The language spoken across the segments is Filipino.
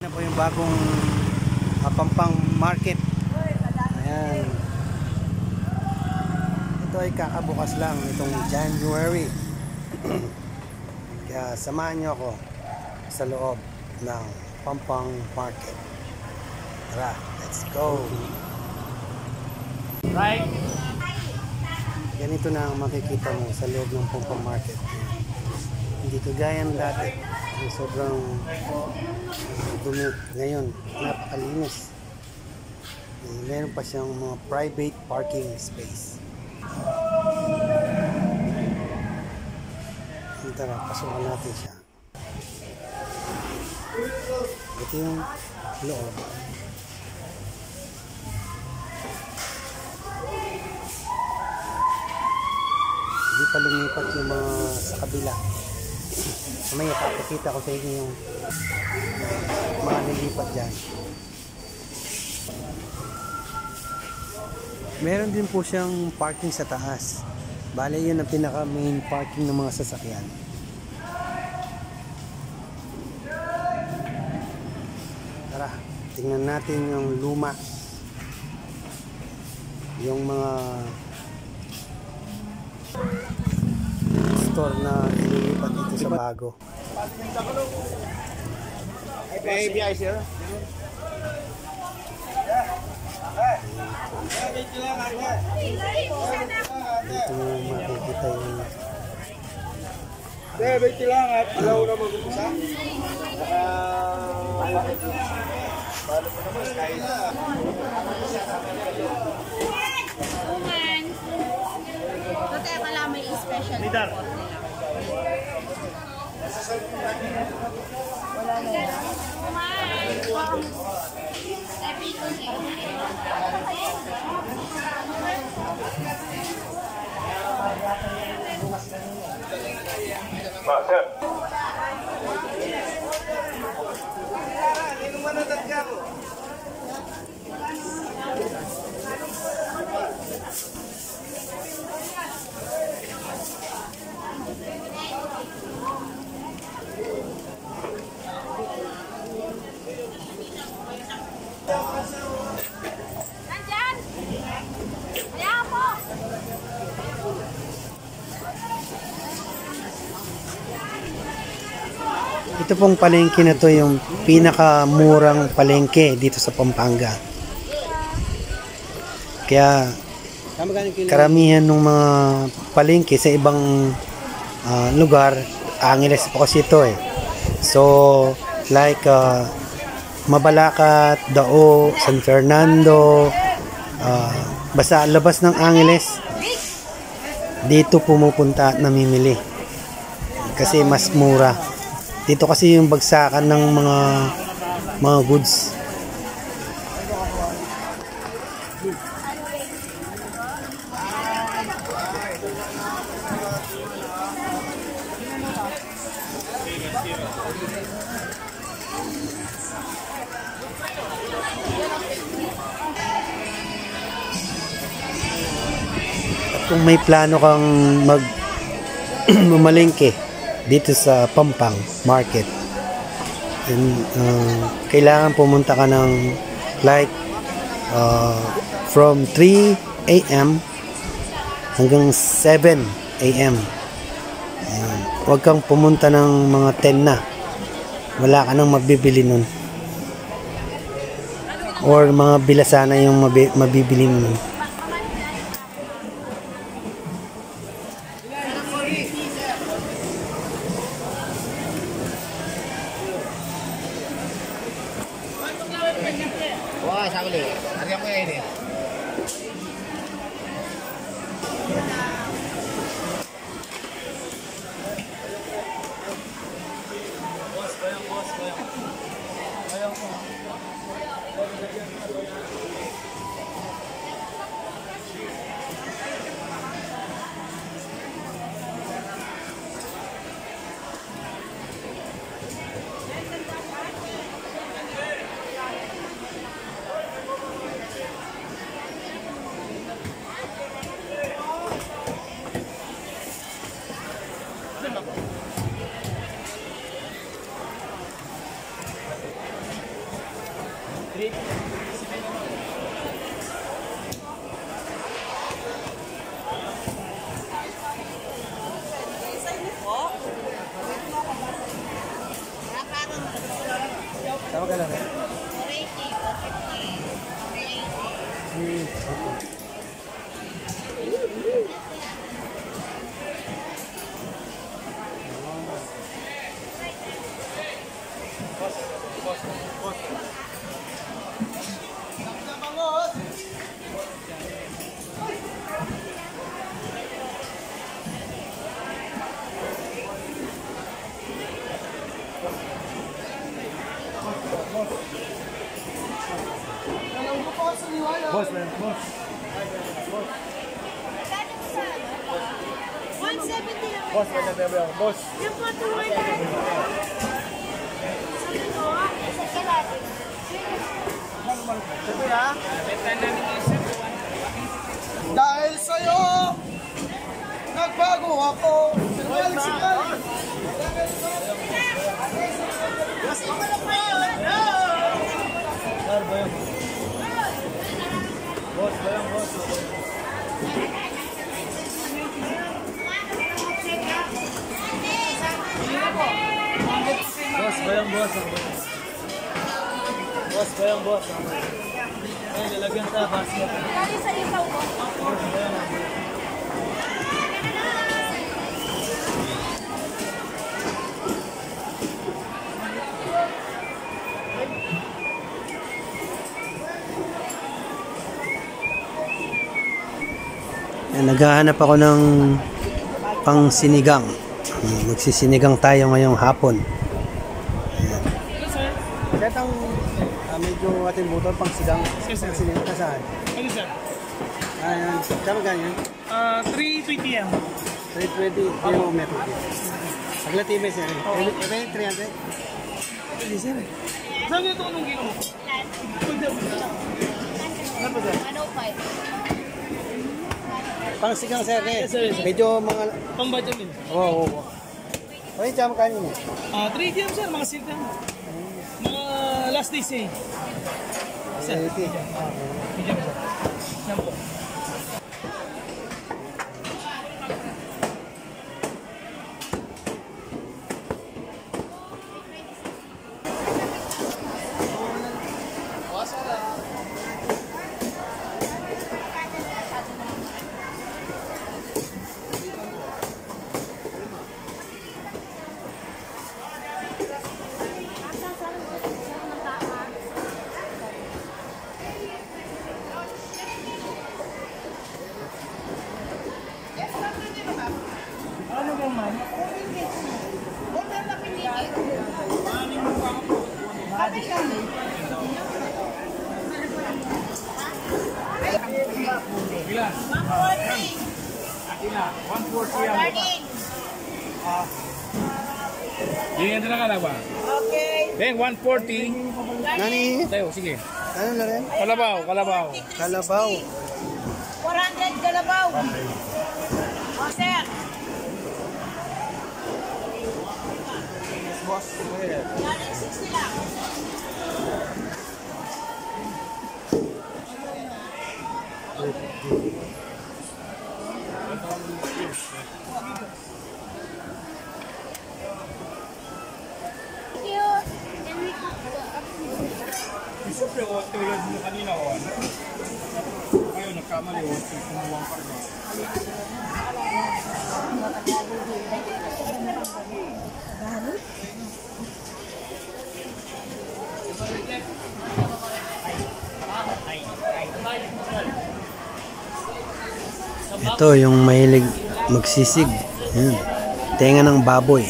Yan po yung bagong Pampang Market. Ayan. Ito ay kakabukas lang itong January. Kaya samahan nyo ako sa loob ng Pampang Market. Tara, let's go! Right. Ganito na ang makikita mo sa loob ng Pampang Market. Hindi kagaya ng dati. Sobrang dumi. Ngayon, napakalinis. Meron pa siyang mga private parking space. Tara, pasukan natin siya. Ito yung loob. Hindi pa lumipat yung mga sa kabila. Mamaya papakita ko sa inyo yung mga nilipat dyan. Meron din po siyang parking sa taas. Bale, yun ang pinaka main parking ng mga sasakyan. Tara, tingnan natin yung luma. Yung mga store na ililipat dito sa bago. ABI sir. Dito mo makikita yung Wait lang at ilaw na mag-umpisa. Balo mo naman kahit so kaya pala may special Midar. wala na yan. Sir. Nandyan! Kaya po! ito pong palengke na to yung pinakamurang palengke dito sa Pampanga. Kaya karamihan ng mga palengke sa ibang lugar, Angeles po kasi ito eh. So like Mabalacat, Dao, San Fernando, basta labas ng Angeles, dito pumupunta at namimili kasi mas mura. Dito kasi yung bagsakan ng mga goods. At kung may plano kang mamalengke dito sa Pampang Market, and, kailangan pumunta ka ng like from 3 AM hanggang 7 AM. Huwag kang pumunta ng mga 10 na. Wala ka nang mabibili nun. Or mga bilasana yung mabibili nun. Wah, sakali. Harga mo ini. Tama ka lang. Boss, man. Boss. 170 lang. Boss, boss. Yung po, 200. Sa kalahati. Dahil sa'yo, nagbago ako. Sinungaling si Kali. Boss, bayang boss. Boss, bayang boss. Boss, bayang boss. Ay, lalagyan ta, basi. Kali sa ikaw ko. Boss, bayang. Naghahanap ako ng pang sinigang. Magsisinigang tayo ngayong hapon. Katang medyo ating butol pang sigang. Pang sinigang ka saan? Ano sir? Ayan. Tama ganyan? 320 yan. 320 kilometer. Aglatibay sir. 300? Hindi sir. Saan nyo ito anong kilo mo? Ano po sir? 105. Pang sigang sir. Yes, sir. Medyo mga... Pang-budget din. Oo. Okay, tama kanin mo. 3 DM sir, mga silk yan. Mga last days eh. Sir. Medium sir. Yan po. Ano ba man? Ilan? 140 yan. Ganyan talaga na ba? Okay. Ben, 140. Nani? Tayo, sige. Ano na rin? Kalabaw, kalabaw. Kalabaw. 400 kalabaw. O, sir. Boss, Galing 60 lang. Thank you. Can we cook the Siyempre, tulad mo kanina, ngayon, nagkamali, kumuwang pa rin. Ito yung mahilig magsisig. Yan. Tenga ng baboy.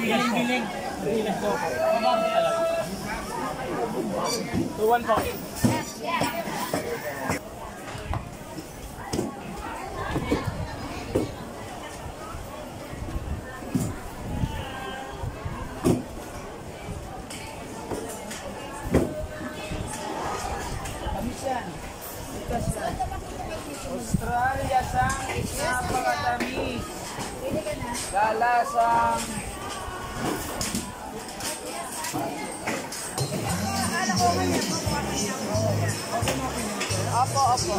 Giling-giling. 2-1 po. Lalasang Opo, opo.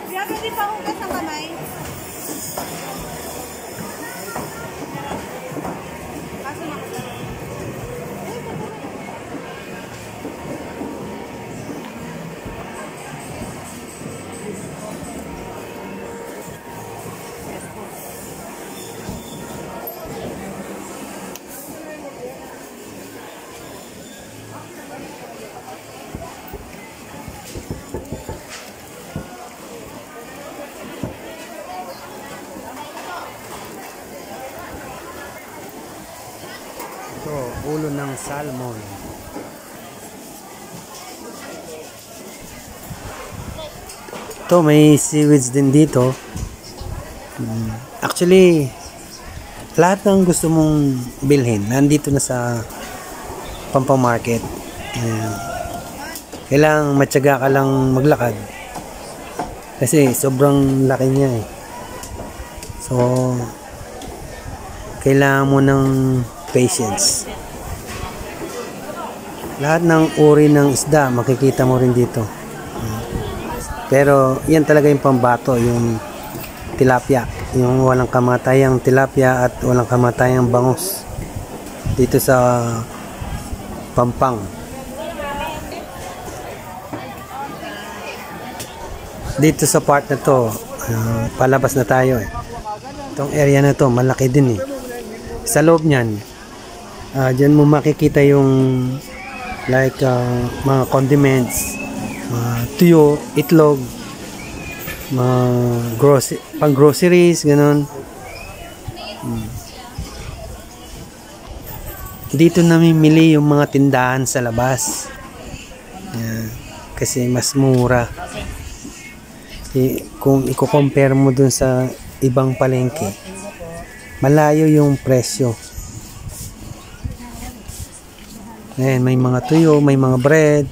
Kaya pwede pa hugas ang kamay? Kaso na ko. Ito, ulo ng salmon. Ito, may seaweeds din dito. Actually, lahat ng gusto mong bilhin, nandito na sa Pampamarket. Kailangang matyaga ka lang maglakad. Kasi sobrang laki niya eh. So, kailangan mo ng patience. Lahat ng uri ng isda makikita mo rin dito. Pero yan talaga yung pambato, yung tilapia, yung walang kamatayang tilapia at walang kamatayang bangus dito sa Pampang. Dito sa part na to, palabas na tayo eh. Itong area na to malaki din eh. Sa loob niyan, dyan mo makikita yung like mga condiments, tuyo, itlog, pang groceries, ganun. Dito namimili yung mga tindahan sa labas. Kasi mas mura. Kung i-compare mo dun sa ibang palengke, malayo yung presyo. Ayan, may mga tuyo, may mga bread.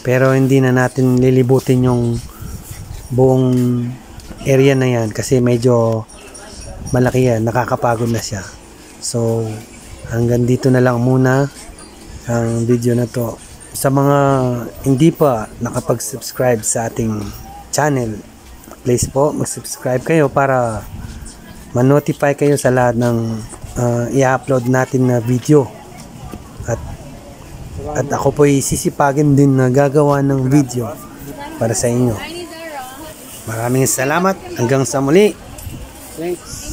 Pero hindi na natin lilibutin yung buong area na yan kasi medyo malaki yan, nakakapagod na siya. So, hanggang dito na lang muna ang video na to. Sa mga hindi pa nakapag-subscribe sa ating channel, please po mag-subscribe kayo para ma-notify kayo sa lahat ng i-upload natin na video. At ako po sisipagin din na gagawa ng video para sa inyo. Maraming salamat. Hanggang sa muli. Thanks.